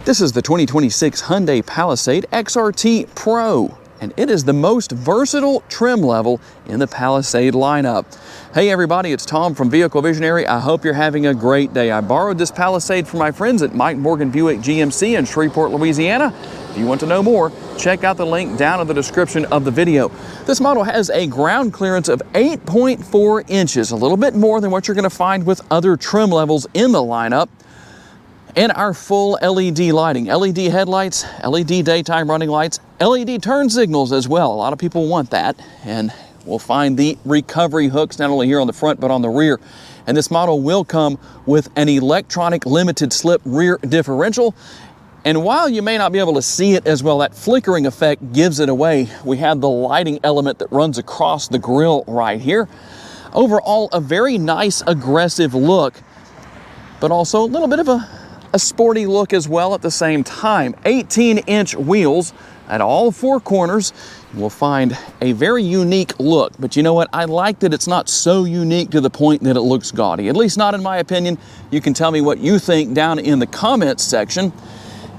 This is the 2026 Hyundai Palisade XRT Pro, and it is the most versatile trim level in the Palisade lineup. Hey everybody, it's Tom from Vehicle Visionary. I hope you're having a great day. I borrowed this Palisade from my friends at Mike Morgan Buick GMC in Shreveport, Louisiana. If you want to know more, check out the link down in the description of the video. This model has a ground clearance of 8.4 inches, a little bit more than what you're going to find with other trim levels in the lineup. And our full LED lighting, LED headlights, LED daytime running lights, LED turn signals as well. A lot of people want that. And we'll find the recovery hooks not only here on the front but on the rear. And this model will come with an electronic limited slip rear differential. And while you may not be able to see it as well, that flickering effect gives it away. We have the lighting element that runs across the grille right here. Overall, a very nice aggressive look, but also a little bit of a sporty look as well at the same time. 18-inch wheels at all four corners. We'll find a very unique look, but you know what? I like that it's not so unique to the point that it looks gaudy, at least not in my opinion. You can tell me what you think down in the comments section.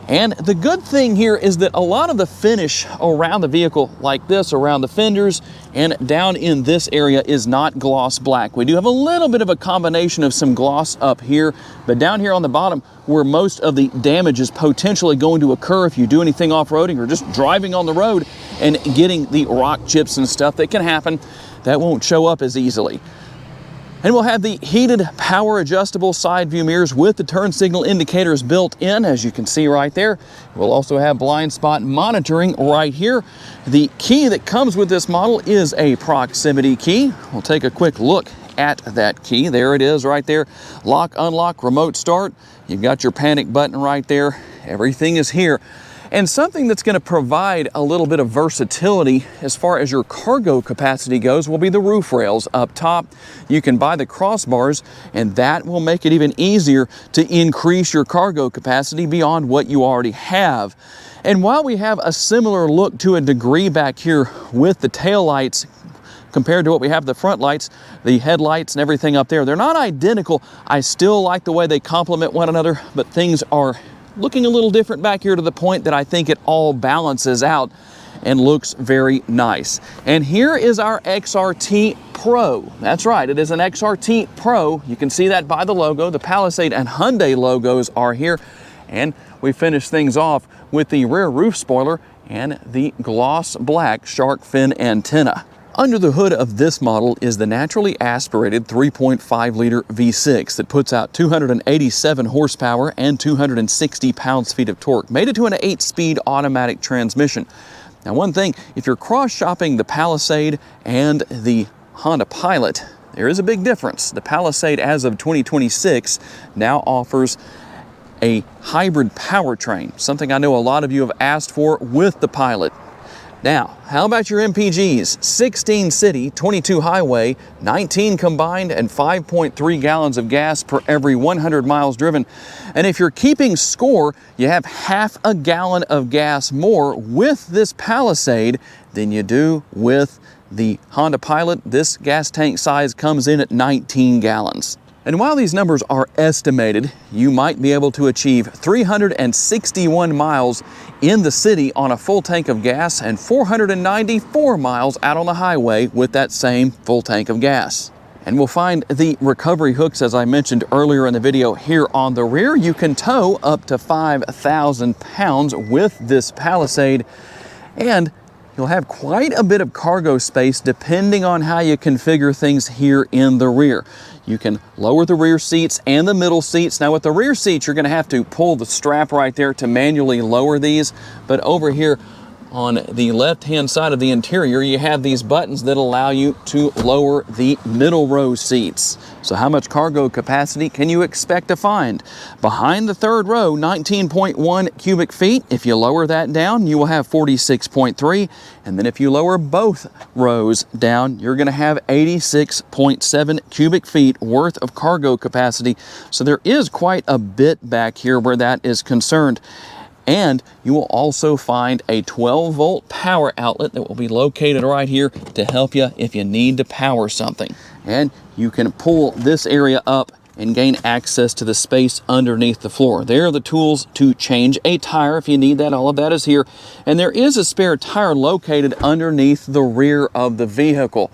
And the good thing here is that a lot of the finish around the vehicle, like this, around the fenders and down in this area, is not gloss black. We do have a little bit of a combination of some gloss up here, but down here on the bottom, where most of the damage is potentially going to occur if you do anything off-roading or just driving on the road and getting the rock chips and stuff that can happen, that won't show up as easily. And we'll have the heated power adjustable side view mirrors with the turn signal indicators built in, as you can see right there. We'll also have blind spot monitoring right here. The key that comes with this model is a proximity key. We'll take a quick look at that key. There it is right there. Lock, unlock, remote start. You've got your panic button right there. Everything is here. And something that's going to provide a little bit of versatility as far as your cargo capacity goes will be the roof rails up top. You can buy the crossbars, and that will make it even easier to increase your cargo capacity beyond what you already have. And while we have a similar look to a degree back here with the tail lights compared to what we have the front lights, the headlights and everything up there, they're not identical. I still like the way they complement one another, but things are looking a little different back here to the point that I think it all balances out and looks very nice. And here is our XRT Pro. That's right, it is an XRT Pro. You can see that by the logo. The Palisade and Hyundai logos are here. And we finish things off with the rear roof spoiler and the gloss black shark fin antenna. Under the hood of this model is the naturally aspirated 3.5-liter V6 that puts out 287 horsepower and 260 pounds-feet of torque, mated to an 8-speed automatic transmission. Now, one thing, if you're cross-shopping the Palisade and the Honda Pilot, there is a big difference. The Palisade, as of 2026, now offers a hybrid powertrain, something I know a lot of you have asked for with the Pilot. Now, how about your MPGs? 16 city, 22 highway, 19 combined, and 5.3 gallons of gas per every 100 miles driven. And if you're keeping score, you have half a gallon of gas more with this Palisade than you do with the Honda Pilot. This gas tank size comes in at 19 gallons. And while these numbers are estimated, you might be able to achieve 361 miles in the city on a full tank of gas and 494 miles out on the highway with that same full tank of gas. And we'll find the recovery hooks, as I mentioned earlier in the video, here on the rear. You can tow up to 5,000 pounds with this Palisade, and you'll have quite a bit of cargo space depending on how you configure things here in the rear. You can lower the rear seats and the middle seats. Now with the rear seats, you're going to have to pull the strap right there to manually lower these. But over here on the left-hand side of the interior, you have these buttons that allow you to lower the middle row seats. So how much cargo capacity can you expect to find? Behind the third row, 19.1 cubic feet. If you lower that down, you will have 46.3. And then if you lower both rows down, you're going to have 86.7 cubic feet worth of cargo capacity. So there is quite a bit back here where that is concerned. And you will also find a 12-volt power outlet that will be located right here to help you if you need to power something. And you can pull this area up and gain access to the space underneath the floor. There are the tools to change a tire if you need that. All of that is here. And there is a spare tire located underneath the rear of the vehicle.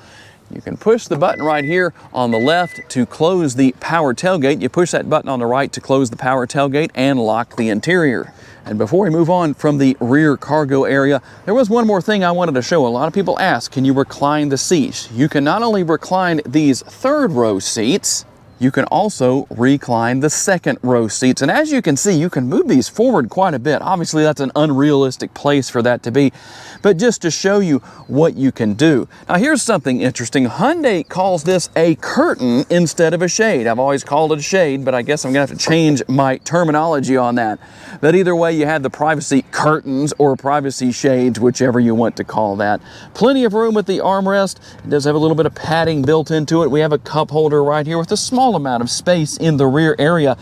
You can push the button right here on the left to close the power tailgate. You push that button on the right to close the power tailgate and lock the interior. And before we move on from the rear cargo area, there was one more thing I wanted to show. A lot of people ask, can you recline the seats? You can not only recline these third row seats, you can also recline the second row seats. And as you can see, you can move these forward quite a bit. Obviously, that's an unrealistic place for that to be, but just to show you what you can do. Now, here's something interesting. Hyundai calls this a curtain instead of a shade. I've always called it a shade, but I guess I'm gonna have to change my terminology on that. But either way, you have the privacy curtains or privacy shades, whichever you want to call that. Plenty of room with the armrest. It does have a little bit of padding built into it. We have a cup holder right here with a small amount of space in the rear area,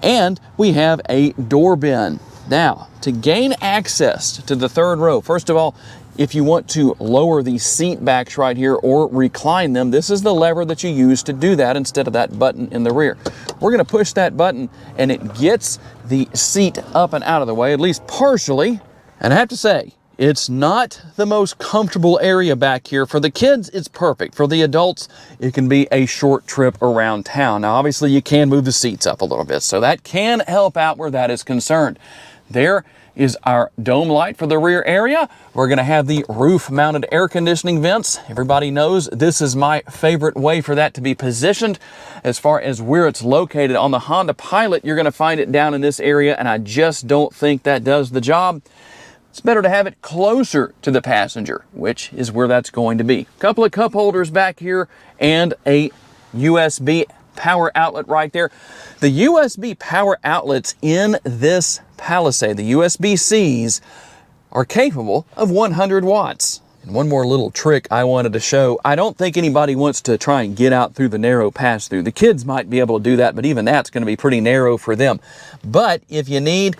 and we have a door bin. Now, to gain access to the third row, first of all, if you want to lower the seat backs right here or recline them, this is the lever that you use to do that instead of that button in the rear. We're going to push that button and it gets the seat up and out of the way, at least partially. And I have to say, it's not the most comfortable area back here. For the kids, it's perfect. For the adults, it can be a short trip around town. Now, obviously, you can move the seats up a little bit, so that can help out where that is concerned. There is our dome light for the rear area. We're going to have the roof-mounted air conditioning vents. Everybody knows this is my favorite way for that to be positioned. As far as where it's located on the Honda Pilot, you're going to find it down in this area, and I just don't think that does the job. It's better to have it closer to the passenger, which is where that's going to be. A couple of cup holders back here and a USB power outlet right there. The USB power outlets in this Palisade, the USB-Cs, are capable of 100 watts. And one more little trick I wanted to show. I don't think anybody wants to try and get out through the narrow pass-through. The kids might be able to do that, but even that's going to be pretty narrow for them. But if you need,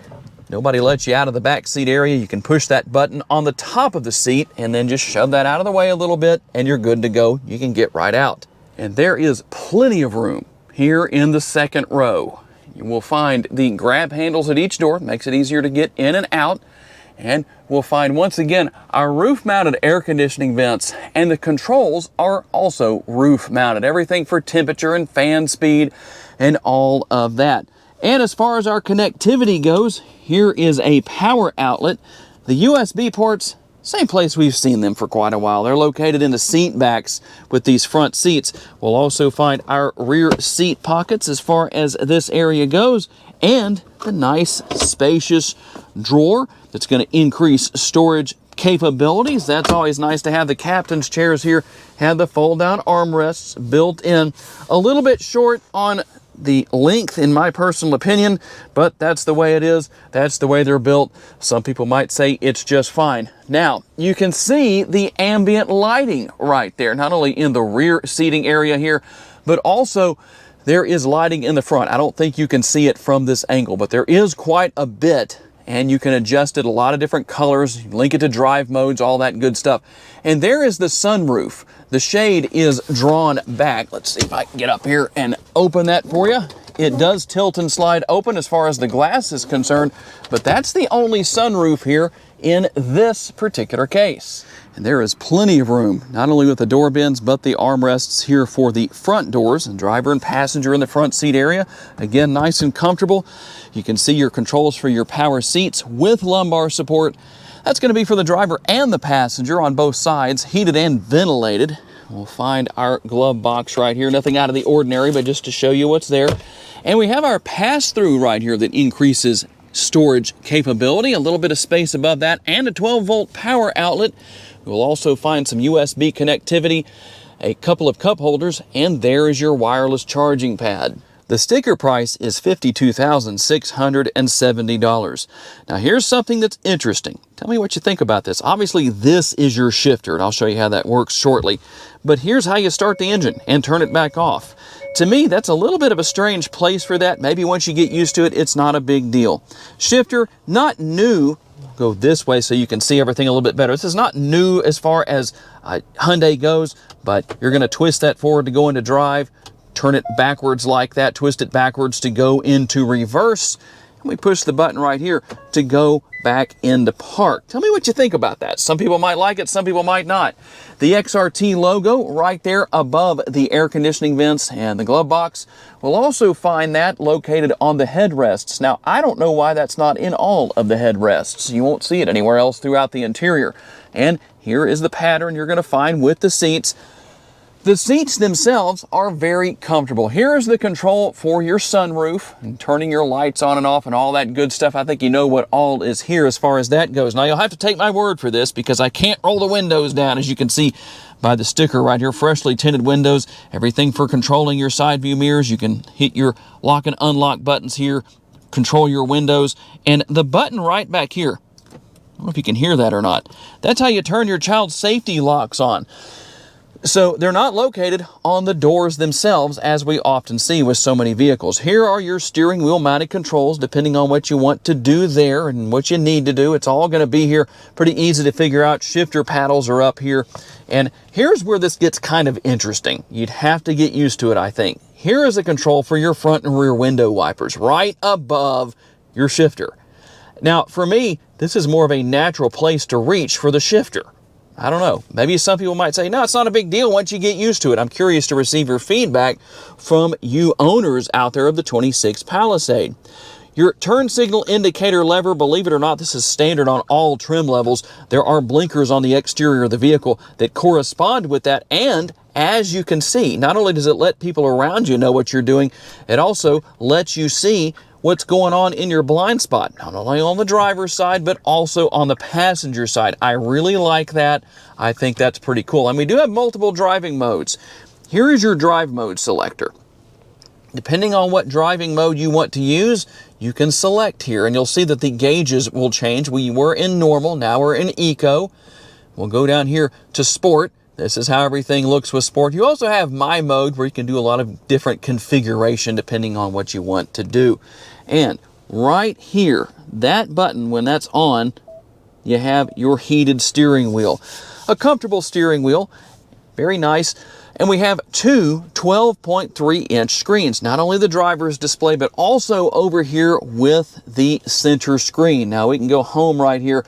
nobody lets you out of the back seat area, you can push that button on the top of the seat and then just shove that out of the way a little bit and you're good to go. You can get right out. And there is plenty of room here in the second row. You will find the grab handles at each door, makes it easier to get in and out. And we'll find, once again, our roof-mounted air conditioning vents, and the controls are also roof-mounted. Everything for temperature and fan speed and all of that. And as far as our connectivity goes, here is a power outlet. The USB ports, same place we've seen them for quite a while. They're located in the seat backs with these front seats. We'll also find our rear seat pockets as far as this area goes, and the nice spacious drawer that's going to increase storage capabilities. That's always nice to have. The captain's chairs here have the fold-down armrests built in. A little bit short on the length, in my personal opinion, but that's the way it is. That's the way they're built. Some people might say it's just fine. Now, you can see the ambient lighting right there, not only in the rear seating area here, but also there is lighting in the front. I don't think you can see it from this angle, but there is quite a bit, and you can adjust it a lot of different colors, link it to drive modes, all that good stuff. And there is the sunroof. The shade is drawn back. Let's see if I can get up here and open that for you. It does tilt and slide open as far as the glass is concerned, but that's the only sunroof here in this particular case. And there is plenty of room, not only with the door bins, but the armrests here for the front doors, and driver and passenger in the front seat area. Again, nice and comfortable. You can see your controls for your power seats with lumbar support. That's going to be for the driver and the passenger on both sides, heated and ventilated. We'll find our glove box right here. Nothing out of the ordinary, but just to show you what's there. And we have our pass-through right here that increases storage capability, a little bit of space above that, and a 12-volt power outlet. We'll also find some USB connectivity, a couple of cup holders, and there is your wireless charging pad. The sticker price is $52,670. Now here's something that's interesting. Tell me what you think about this. Obviously this is your shifter, and I'll show you how that works shortly. But here's how you start the engine and turn it back off. To me, that's a little bit of a strange place for that. Maybe once you get used to it, it's not a big deal. Shifter, not new. Go this way so you can see everything a little bit better. This is not new as far as Hyundai goes, but you're going to twist that forward to go into drive, turn it backwards like that, twist it backwards to go into reverse. And we push the button right here to go back into park. Tell me what you think about that. Some people might like it, some people might not. The XRT logo right there above the air conditioning vents and the glove box. We'll also find that located on the headrests. Now, I don't know why that's not in all of the headrests. You won't see it anywhere else throughout the interior. And here is the pattern you're going to find with the seats. The seats themselves are very comfortable. Here is the control for your sunroof and turning your lights on and off and all that good stuff. I think you know what all is here as far as that goes. Now, you'll have to take my word for this because I can't roll the windows down, as you can see by the sticker right here. Freshly tinted windows, everything for controlling your side view mirrors. You can hit your lock and unlock buttons here, control your windows, and the button right back here. I don't know if you can hear that or not. That's how you turn your child's safety locks on. So they're not located on the doors themselves, as we often see with so many vehicles. Here are your steering wheel mounted controls, depending on what you want to do there and what you need to do. It's all going to be here. Pretty easy to figure out. Shifter paddles are up here. And here's where this gets kind of interesting. You'd have to get used to it, I think. Here is a control for your front and rear window wipers right above your shifter. Now, for me, this is more of a natural place to reach for the shifter. I don't know. Maybe some people might say, no, it's not a big deal once you get used to it. I'm curious to receive your feedback from you owners out there of the 26 Palisade. Your turn signal indicator lever, believe it or not, this is standard on all trim levels. There are blinkers on the exterior of the vehicle that correspond with that. And as you can see, not only does it let people around you know what you're doing, it also lets you see what's going on in your blind spot, not only on the driver's side, but also on the passenger side. I really like that. I think that's pretty cool. And we do have multiple driving modes. Here is your drive mode selector. Depending on what driving mode you want to use, you can select here, and you'll see that the gauges will change. We were in normal, now we're in eco. We'll go down here to sport. This is how everything looks with sport. You also have my mode, where you can do a lot of different configuration depending on what you want to do. And right here, that button, when that's on, you have your heated steering wheel. A comfortable steering wheel, very nice. And we have two 12.3-inch screens. Not only the driver's display, but also over here with the center screen. Now we can go home right here,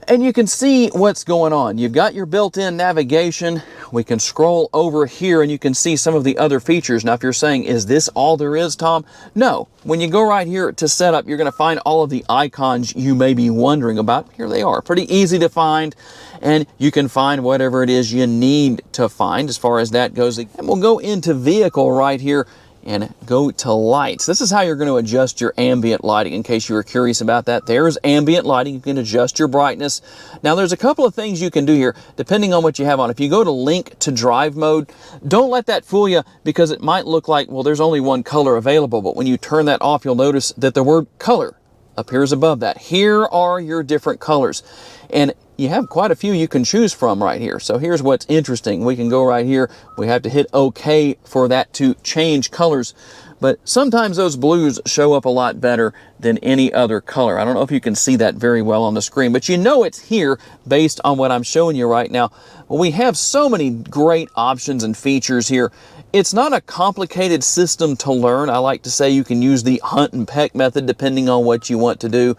and you can see what's going on. You've got your built-in navigation. We can scroll over here and you can see some of the other features. Now, if you're saying, is this all there is, Tom? No. When you go right here to setup, you're going to find all of the icons you may be wondering about. Here they are. Pretty easy to find, and you can find whatever it is you need to find as far as that goes. And we'll go into vehicle right here and go to lights. This is how you're going to adjust your ambient lighting, in case you were curious about that. There's ambient lighting. You can adjust your brightness. Now, there's a couple of things you can do here, depending on what you have on. If you go to link to drive mode, don't let that fool you, because it might look like, well, there's only one color available. But when you turn that off, you'll notice that the word color appears above that. Here are your different colors. And you have quite a few you can choose from right here. So here's what's interesting. We can go right here. We have to hit OK for that to change colors. But sometimes those blues show up a lot better than any other color. I don't know if you can see that very well on the screen, but you know it's here based on what I'm showing you right now. Well, we have so many great options and features here. It's not a complicated system to learn. I like to say you can use the hunt and peck method depending on what you want to do.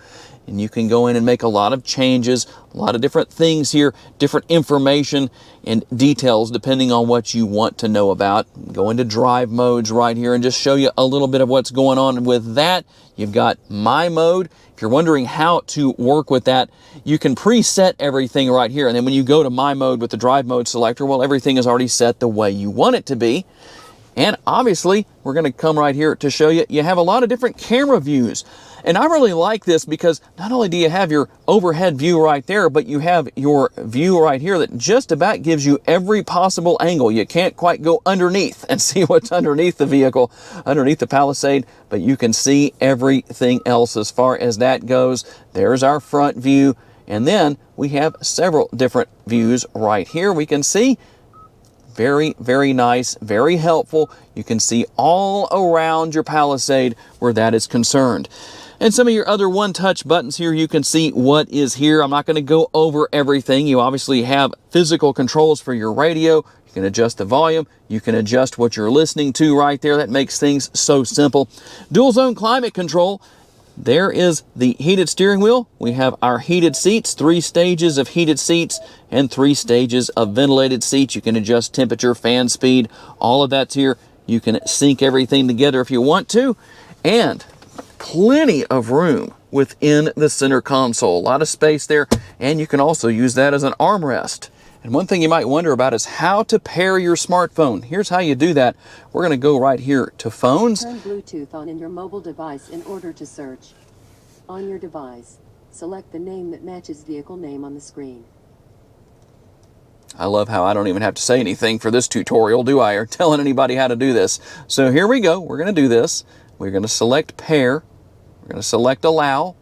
And you can go in and make a lot of changes, a lot of different things here, different information and details depending on what you want to know about. Go into drive modes right here and just show you a little bit of what's going on with that. You've got my mode. If you're wondering how to work with that, you can preset everything right here. And then when you go to my mode with the drive mode selector, well, everything is already set the way you want it to be. And obviously, we're going to come right here to show you, you have a lot of different camera views. And I really like this because not only do you have your overhead view right there, but you have your view right here that just about gives you every possible angle. You can't quite go underneath and see what's underneath the vehicle, underneath the Palisade, but you can see everything else as far as that goes. There's our front view. And then we have several different views right here. We can see very, very nice, very helpful. You can see all around your Palisade where that is concerned. And some of your other one-touch buttons here, you can see what is here. I'm not going to go over everything. You obviously have physical controls for your radio. You can adjust the volume, you can adjust what you're listening to right there. That makes things so simple. Dual zone climate control. There is the heated steering wheel. We have our heated seats, 3 stages of heated seats and 3 stages of ventilated seats. You can adjust temperature, fan speed, all of that's here. You can sync everything together if you want to, and plenty of room within the center console. A lot of space there, and you can also use that as an armrest. And one thing you might wonder about is how to pair your smartphone. Here's how you do that. We're going to go right here to phones. Turn Bluetooth on in your mobile device in order to search. On your device, select the name that matches vehicle name on the screen. I love how I don't even have to say anything for this tutorial, do I? Or telling anybody how to do this. So here we go. We're going to do this. We're going to select pair. We're going to select allow.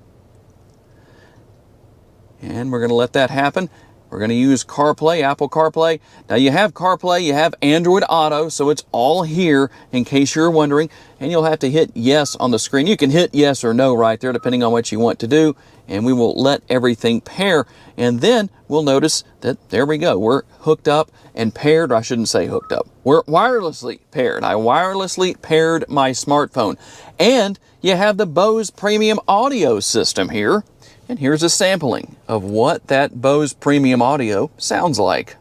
And we're going to let that happen. We're going to use CarPlay, Apple CarPlay. Now you have CarPlay, you have Android Auto, so it's all here in case you're wondering. And you'll have to hit yes on the screen. You can hit yes or no right there depending on what you want to do. And we will let everything pair. And then we'll notice that there we go. We're hooked up and paired. Or I shouldn't say hooked up. We're wirelessly paired. I wirelessly paired my smartphone. And you have the Bose Premium Audio system here. And here's a sampling of what that Bose Premium Audio sounds like.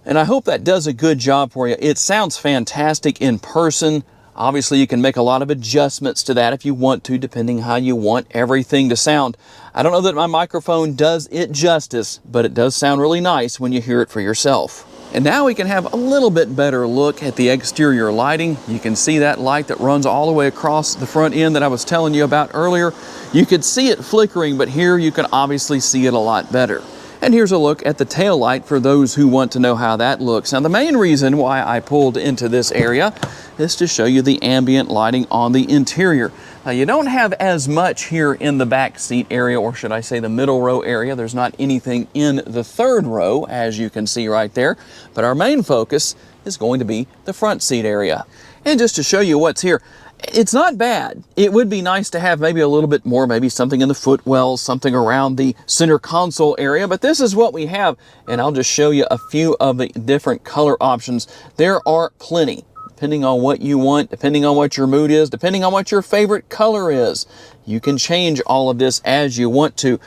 And I hope that does a good job for you. It sounds fantastic in person. Obviously, you can make a lot of adjustments to that if you want to, depending how you want everything to sound. I don't know that my microphone does it justice, but it does sound really nice when you hear it for yourself. And now we can have a little bit better look at the exterior lighting. You can see that light that runs all the way across the front end that I was telling you about earlier. You could see it flickering, but here you can obviously see it a lot better. And here's a look at the tail light for those who want to know how that looks. Now, the main reason why I pulled into this area is to show you the ambient lighting on the interior. Now, you don't have as much here in the back seat area, or should I say the middle row area. There's not anything in the third row, as you can see right there. But our main focus is going to be the front seat area. And just to show you what's here, it's not bad. It would be nice to have maybe a little bit more, maybe something in the footwells, something around the center console area, but this is what we have, and I'll just show you a few of the different color options. There are plenty, depending on what you want, depending on what your mood is, depending on what your favorite color is. You can change all of this as you want to.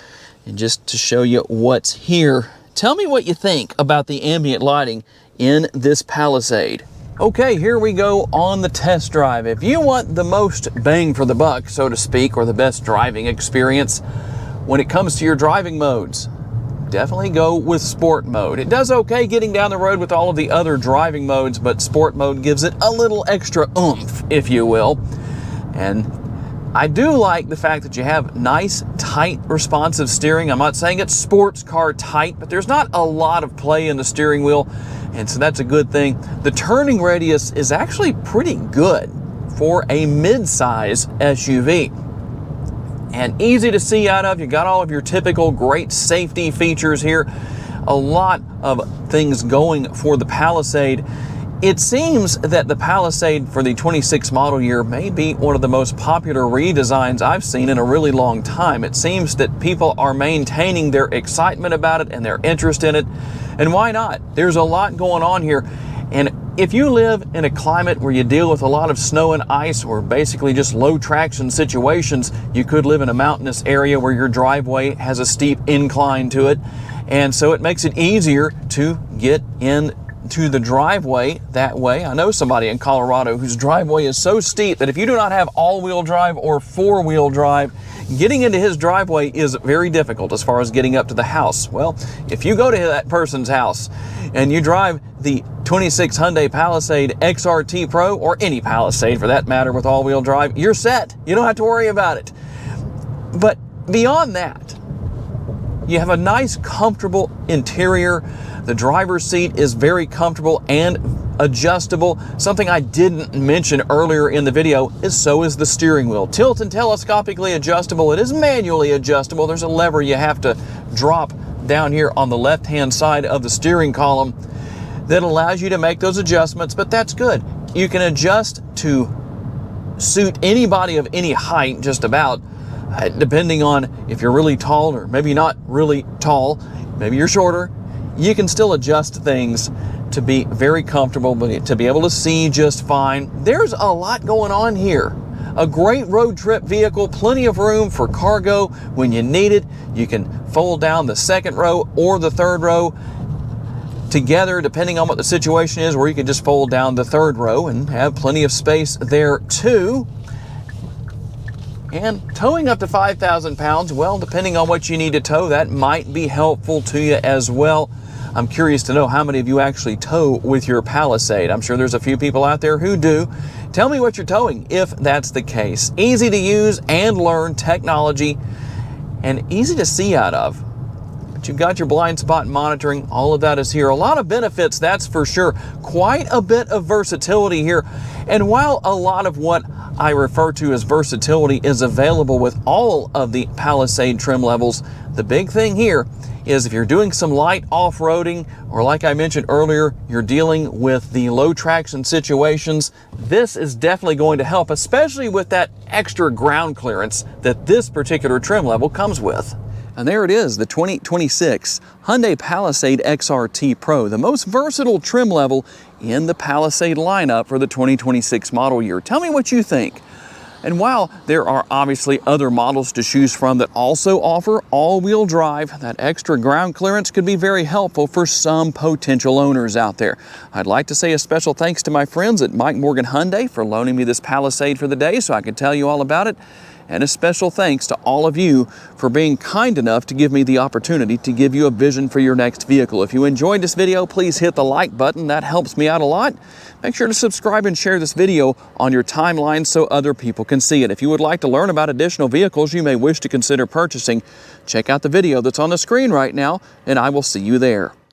And just to show you what's here, tell me what you think about the ambient lighting in this Palisade. Okay, here we go on the test drive. If you want the most bang for the buck, so to speak, or the best driving experience when it comes to your driving modes, definitely go with sport mode. It does okay getting down the road with all of the other driving modes, but sport mode gives it a little extra oomph, if you will. And I do like the fact that you have nice, tight, responsive steering. I'm not saying it's sports car tight, but there's not a lot of play in the steering wheel, and so that's a good thing. The turning radius is actually pretty good for a mid-size SUV. And easy to see out of. You got all of your typical great safety features here. A lot of things going for the Palisade. It seems that the Palisade for the 26 model year may be one of the most popular redesigns I've seen in a really long time. It seems that people are maintaining their excitement about it and their interest in it. And why not? There's a lot going on here. And if you live in a climate where you deal with a lot of snow and ice, or basically just low traction situations, you could live in a mountainous area where your driveway has a steep incline to it. And so it makes it easier to get into the driveway that way. I know somebody in Colorado whose driveway is so steep that if you do not have all-wheel drive or four-wheel drive, getting into his driveway is very difficult as far as getting up to the house. Well, if you go to that person's house and you drive the 26 Hyundai Palisade XRT Pro, or any Palisade for that matter with all-wheel drive, you're set. You don't have to worry about it. But beyond that, you have a nice, comfortable interior. The driver's seat is very comfortable and adjustable. Something I didn't mention earlier in the video is so is the steering wheel. Tilt and telescopically adjustable. It is manually adjustable. There's a lever you have to drop down here on the left-hand side of the steering column that allows you to make those adjustments, but that's good. You can adjust to suit anybody of any height, just about, depending on if you're really tall or maybe not really tall, maybe you're shorter. You can still adjust things to be very comfortable, but to be able to see just fine. There's a lot going on here. A great road trip vehicle, plenty of room for cargo when you need it. You can fold down the second row or the third row together, depending on what the situation is, or you can just fold down the third row and have plenty of space there too. And towing up to 5,000 pounds, well, depending on what you need to tow, that might be helpful to you as well. I'm curious to know how many of you actually tow with your Palisade. I'm sure there's a few people out there who do. Tell me what you're towing if that's the case. Easy to use and learn technology, and easy to see out of. But you've got your blind spot monitoring. All of that is here. A lot of benefits, that's for sure. Quite a bit of versatility here. And while a lot of what I refer to as versatility is available with all of the Palisade trim levels, the big thing here is if you're doing some light off-roading, or like I mentioned earlier, you're dealing with the low traction situations, this is definitely going to help, especially with that extra ground clearance that this particular trim level comes with. And there it is, the 2026 Hyundai Palisade XRT Pro, the most versatile trim level in the Palisade lineup for the 2026 model year. Tell me what you think. And while there are obviously other models to choose from that also offer all-wheel drive, that extra ground clearance could be very helpful for some potential owners out there. I'd like to say a special thanks to my friends at Mike Morgan Hyundai for loaning me this Palisade for the day so I could tell you all about it. And a special thanks to all of you for being kind enough to give me the opportunity to give you a vision for your next vehicle. If you enjoyed this video, please hit the like button. That helps me out a lot. Make sure to subscribe and share this video on your timeline so other people can see it. If you would like to learn about additional vehicles you may wish to consider purchasing, check out the video that's on the screen right now, and I will see you there.